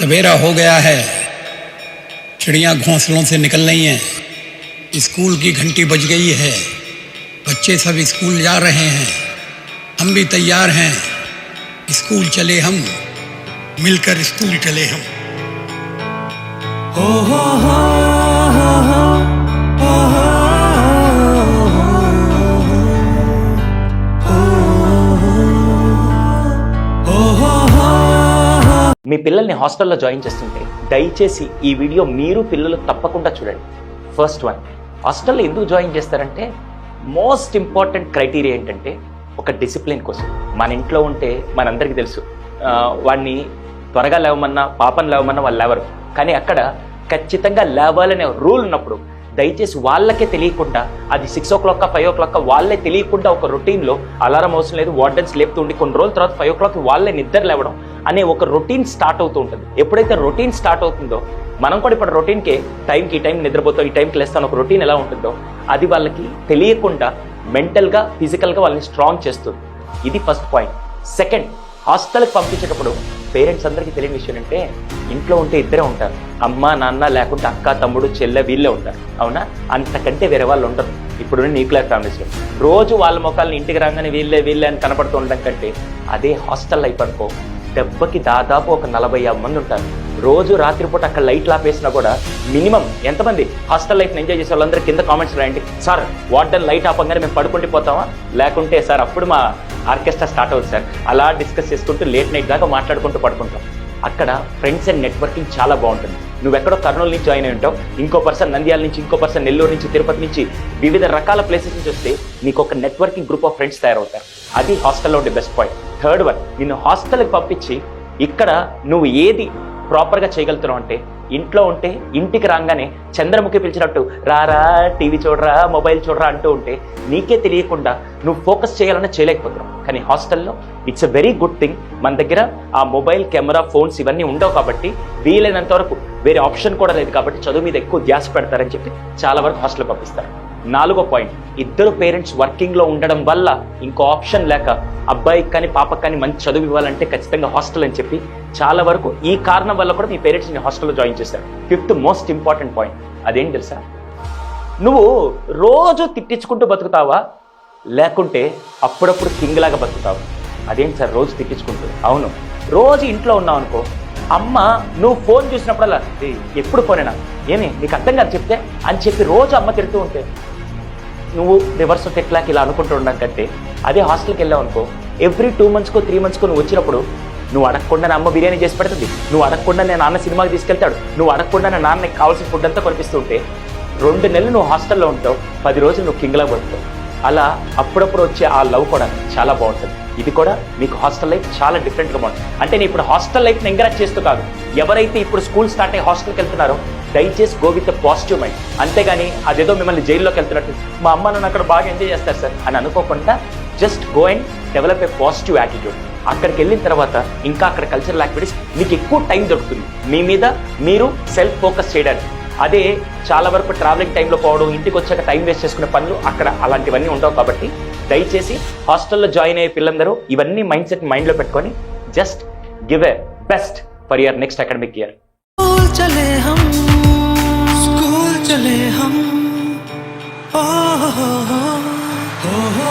सवेरा हो गया है, चिड़ियाँ घोंसलों से निकल रही हैं, स्कूल की घंटी बज गई है, बच्चे सब स्कूल जा रहे हैं, हम भी तैयार हैं, स्कूल चले हम, मिलकर स्कूल चले हम। हो हो हो हो हो हो మీ పిల్లల్ని హాస్టల్లో జాయిన్ చేస్తుంటే దయచేసి ఈ వీడియో మీరు పిల్లలు తప్పకుండా చూడండి. ఫస్ట్ వన్, హాస్టల్లో ఎందుకు జాయిన్ చేస్తారంటే మోస్ట్ ఇంపార్టెంట్ క్రైటీరియా ఏంటంటే ఒక డిసిప్లిన్ కోసం. మన ఇంట్లో ఉంటే మనందరికీ తెలుసు, వాడిని త్వరగా లేవమన్నా పాపను లేవమన్నా వాళ్ళు లేవరు. కానీ అక్కడ ఖచ్చితంగా లేవాలనే రూల్ ఉన్నప్పుడు దయచేసి వాళ్ళకే తెలియకుండా, అది 6 o'clock 5 o'clock వాళ్ళే తెలియకుండా ఒక రొటీన్లో అలారం అవసరం లేదు, వార్డెన్స్ లేపుతూ ఉండి కొన్ని రోజుల తర్వాత 5 o'clock వాళ్ళే నిద్ర లేవడం అనే ఒక రొటీన్ స్టార్ట్ అవుతూ ఉంటుంది. ఎప్పుడైతే రొటీన్ స్టార్ట్ అవుతుందో మనం కూడా ఇప్పుడు రొటీన్కే టైంకి ఈ టైం నిద్రపోతాం, ఈ టైంకి లేస్తాను ఒక రొటీన్ ఎలా ఉంటుందో అది వాళ్ళకి తెలియకుండా మెంటల్గా ఫిజికల్గా వాళ్ళని స్ట్రాంగ్ చేస్తుంది. ఇది ఫస్ట్ పాయింట్. సెకండ్, హాస్టల్కి పంపించేటప్పుడు పేరెంట్స్ అందరికీ తెలియని విషయం అంటే ఇంట్లో ఉంటే ఇద్దరే ఉంటారు, అమ్మ నాన్న లేకుంటే అక్క తమ్ముడు చెల్లె వీళ్ళే ఉంటారు, అవునా? అంతకంటే వేరే వాళ్ళు ఉండరు. ఇప్పుడు న్యూక్లియర్ ఫ్యామిలీస్లో రోజు వాళ్ళ ముఖాలను ఇంటికి రాగానే వీళ్ళే అని కనపడుతూ ఉండడం కంటే అదే హాస్టల్ లైఫ్ అనుకో, దెబ్బకి దాదాపు ఒక 40-50 మంది ఉంటారు. రోజు రాత్రిపూట అక్కడ లైట్లు ఆపేసినా కూడా మినిమం ఎంతమంది హాస్టల్ లైఫ్ని ఎంజాయ్ చేసే వాళ్ళందరూ కింద కామెంట్స్ రాయండి. సార్ వార్డెన్ లైట్ ఆపంగానే మేము పడుకుంటూ పోతామా, లేకుంటే సార్ అప్పుడు మా ఆర్కెస్ట్రా స్టార్ట్ అవుతుంది సార్, అలా డిస్కస్ చేసుకుంటూ లేట్ నైట్ దాకా మాట్లాడుకుంటూ పడుకుంటాం. అక్కడ ఫ్రెండ్స్ అండ్ నెట్వర్కింగ్ చాలా బాగుంటుంది. నువ్వు ఎక్కడో కర్నూలు నుంచి జాయిన్ అయి ఉంటావు, ఇంకో పర్సన్ నంద్యాల నుంచి, ఇంకో పర్సన్ నెల్లూరు నుంచి, తిరుపతి నుంచి, వివిధ రకాల ప్లేసెస్ నుంచి వస్తే నీకు ఒక నెట్వర్కింగ్ గ్రూప్ ఆఫ్ ఫ్రెండ్స్ తయారవుతారు. అది హాస్టల్లో ఉండే బెస్ట్ పాయింట్. థర్డ్ వన్, నిన్ను హాస్టల్కి పంపించి ఇక్కడ నువ్వు ఏది ప్రాపర్గా చేయగలుగుతున్నావు అంటే ఇంట్లో ఉంటే ఇంటికి రాగానే చంద్రముఖి పిలిచినట్టు రారా టీవీ చూడరా మొబైల్ చూడరా అంటూ ఉంటే నీకే తెలియకుండా నువ్వు ఫోకస్ చేయాలన్నా చేయలేకపోతున్నావు. కానీ హాస్టల్లో it's a very good thing. మన దగ్గర ఆ మొబైల్ కెమెరా ఫోన్స్ ఇవన్నీ ఉండవు కాబట్టి వీలైనంత వరకు వేరే ఆప్షన్ కూడా లేదు కాబట్టి చదువు మీద ఎక్కువ ధ్యాస పెడతారని చెప్పి చాలా వరకు హాస్టల్ పంపిస్తారు. 4వ పాయింట్, ఇద్దరు పేరెంట్స్ వర్కింగ్లో ఉండడం వల్ల ఇంకో ఆప్షన్ లేక అబ్బాయికి కానీ పాపకి కానీ మంచి చదువు ఇవ్వాలంటే ఖచ్చితంగా హాస్టల్ అని చెప్పి చాలా వరకు ఈ కారణం వల్ల కూడా మీ పేరెంట్స్ ని హాస్టల్లో జాయిన్ చేశారు. 5th మోస్ట్ ఇంపార్టెంట్ పాయింట్, అదేంటి తెలుసా? నువ్వు రోజు తిట్టించుకుంటూ బతుకుతావా లేకుంటే అప్పుడప్పుడు కింగ్ లాగా బతుకుతావా? అదేంటి సార్ రోజు తిట్టించుకుంటూ? అవును, రోజు ఇంట్లో ఉన్నావు అనుకో, అమ్మ నువ్వు ఫోన్ చూసినప్పుడల్లా ఎప్పుడు ఫోనేనా, ఏమి నీకు అర్థం కాదు చెప్తే అని చెప్పి రోజు అమ్మ తిడుతూ ఉంటే నువ్వు రివర్స్ తిట్లాకి ఇలా అనుకుంటూ ఉండడం కంటే అదే హాస్టల్కి వెళ్ళావు అనుకో, ఎవ్రీ 2 months 3 months నువ్వు వచ్చినప్పుడు నువ్వు అడగకుండా నా అమ్మ బిర్యానీ చేసి పెడుతుంది, నువ్వు అడగకుండా నేను నాన్న సినిమాకి తీసుకెళ్తాడు, నువ్వు అడగకుండా నా నాన్నకి కావాల్సిన ఫుడ్ అంతా కొనిపిస్తూ ఉంటే 2 నెలలు నువ్వు హాస్టల్లో ఉంటావు, 10 రోజులు నువ్వు కింగ్లా పడుతావు. అలా అప్పుడప్పుడు వచ్చే ఆ లవ్ కూడా చాలా బాగుంటుంది. ఇది కూడా మీకు హాస్టల్ లైఫ్ చాలా డిఫరెంట్గా బాగుంటుంది. అంటే నేను ఇప్పుడు హాస్టల్ లైఫ్ని ఎంకరేజ్ చేస్తూ కాదు, ఎవరైతే ఇప్పుడు స్కూల్ స్టార్ట్ అయ్యి హాస్టల్కి వెళ్తున్నారో దయచేసి గో విత్ పాజిటివ్ మైండ్. అంతేగాని అదేదో మిమ్మల్ని జైల్లోకి వెళ్తున్నట్టు మా అమ్మ నన్ను అక్కడ బాగా ఎంజాయ్ చేస్తారు సార్ అని అనుకోకుండా just go and develop a positive attitude. అక్కడికి వెళ్ళిన తర్వాత ఇంకా అక్కడ కల్చరల్ యాక్టివిటీస్ మీకు ఎక్కువ టైం దొరుకుతుంది మీ మీద మీరు సెల్ఫ్ ఫోకస్ చేయడానికి. అదే చాలా వరకు ట్రావెలింగ్ టైంలో పోవడం, ఇంటికి వచ్చాక టైం వేస్ట్ చేసుకునే పనులు అక్కడ అలాంటివన్నీ ఉండవు. కాబట్టి దయచేసి హాస్టల్లో జాయిన్ అయ్యే పిల్లలందరూ ఇవన్నీ మైండ్ సెట్ మైండ్లో పెట్టుకొని just give a best for your next academic year. चले हम ओ हो